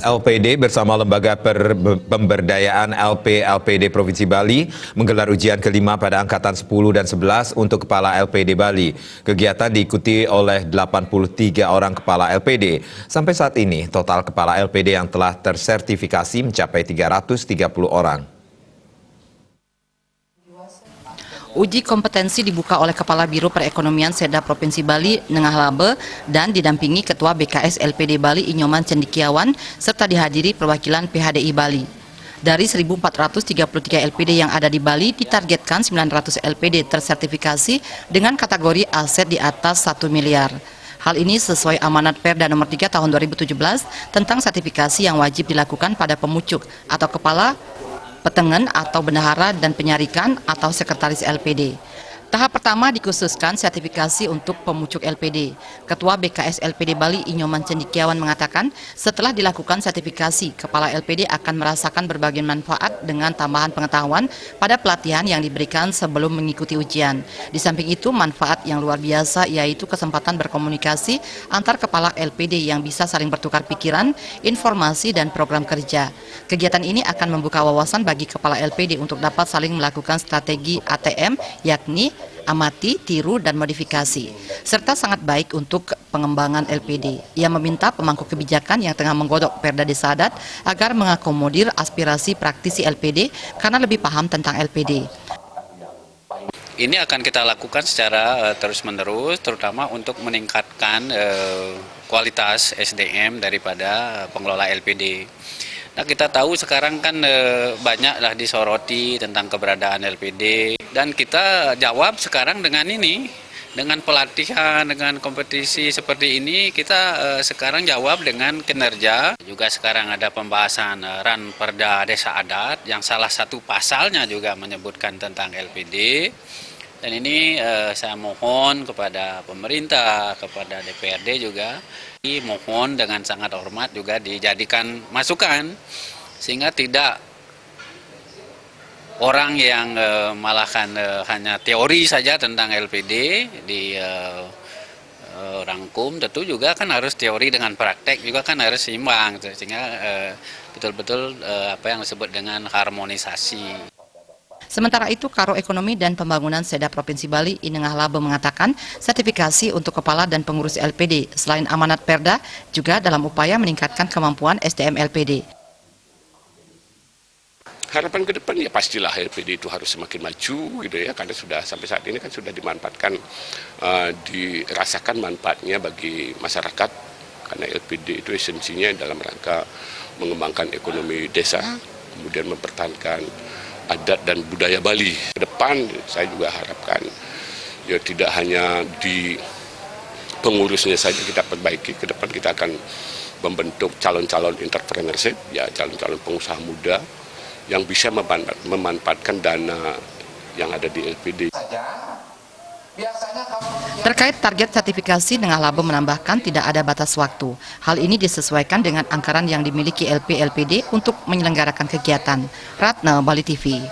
LPD bersama Lembaga Pemberdayaan LPD Provinsi Bali menggelar ujian kelima pada angkatan 10 dan 11 untuk Kepala LPD Bali. Kegiatan diikuti oleh 83 orang Kepala LPD. Sampai saat ini, total Kepala LPD yang telah tersertifikasi mencapai 330 orang. Uji kompetensi dibuka oleh Kepala Biro Perekonomian Seda Provinsi Bali, Nengah Labe, dan didampingi Ketua BKS LPD Bali Inyoman Cendikiawan, serta dihadiri perwakilan PHDI Bali. Dari 1.433 LPD yang ada di Bali, ditargetkan 900 LPD tersertifikasi dengan kategori aset di atas 1 miliar. Hal ini sesuai amanat Perda nomor 3 tahun 2017 tentang sertifikasi yang wajib dilakukan pada pemucuk atau kepala petengen atau bendahara dan penyarikan atau sekretaris LPD. Tahap pertama dikhususkan sertifikasi untuk pemucuk LPD. Ketua BKS LPD Bali Inyoman Cendikiawan mengatakan setelah dilakukan sertifikasi, Kepala LPD akan merasakan berbagai manfaat dengan tambahan pengetahuan pada pelatihan yang diberikan sebelum mengikuti ujian. Di samping itu, manfaat yang luar biasa yaitu kesempatan berkomunikasi antar Kepala LPD yang bisa saling bertukar pikiran, informasi, dan program kerja. Kegiatan ini akan membuka wawasan bagi Kepala LPD untuk dapat saling melakukan strategi ATM, yakni amati, tiru, dan modifikasi, serta sangat baik untuk pengembangan LPD. Ia meminta pemangku kebijakan yang tengah menggodok Perda Desa Adat agar mengakomodir aspirasi praktisi LPD karena lebih paham tentang LPD. Ini akan kita lakukan secara terus-menerus, terutama untuk meningkatkan kualitas SDM daripada pengelola LPD. Nah, kita tahu sekarang kan banyaklah disoroti tentang keberadaan LPD, dan kita jawab sekarang dengan ini, dengan pelatihan, dengan kompetisi seperti ini, kita sekarang jawab dengan kinerja. Juga sekarang ada pembahasan RAN Perda Desa Adat yang salah satu pasalnya juga menyebutkan tentang LPD. Dan ini saya mohon kepada pemerintah, kepada DPRD juga, mohon dengan sangat hormat juga dijadikan masukan, sehingga tidak orang yang malahkan hanya teori saja tentang LPD dirangkum, tentu juga kan harus teori dengan praktek juga kan harus seimbang, sehingga betul-betul apa yang disebut dengan harmonisasi. Sementara itu, Karo Ekonomi dan Pembangunan Seda Provinsi Bali Inengah Labe mengatakan sertifikasi untuk kepala dan pengurus LPD selain amanat Perda juga dalam upaya meningkatkan kemampuan SDM LPD. Harapan ke depan ya pastilah LPD itu harus semakin maju gitu ya, karena sudah sampai saat ini kan sudah dimanfaatkan, dirasakan manfaatnya bagi masyarakat, karena LPD itu esensinya dalam rangka mengembangkan ekonomi desa, kemudian mempertahankan adat dan budaya Bali. Ke depan saya juga harapkan ya tidak hanya di pengurusnya saja kita perbaiki, ke depan kita akan membentuk calon-calon entrepreneurship, ya calon-calon pengusaha muda yang bisa memanfaatkan dana yang ada di LPD. Terkait target sertifikasi, Nengah Labe menambahkan tidak ada batas waktu. Hal ini disesuaikan dengan anggaran yang dimiliki LPD untuk menyelenggarakan kegiatan. Ratna, Bali TV.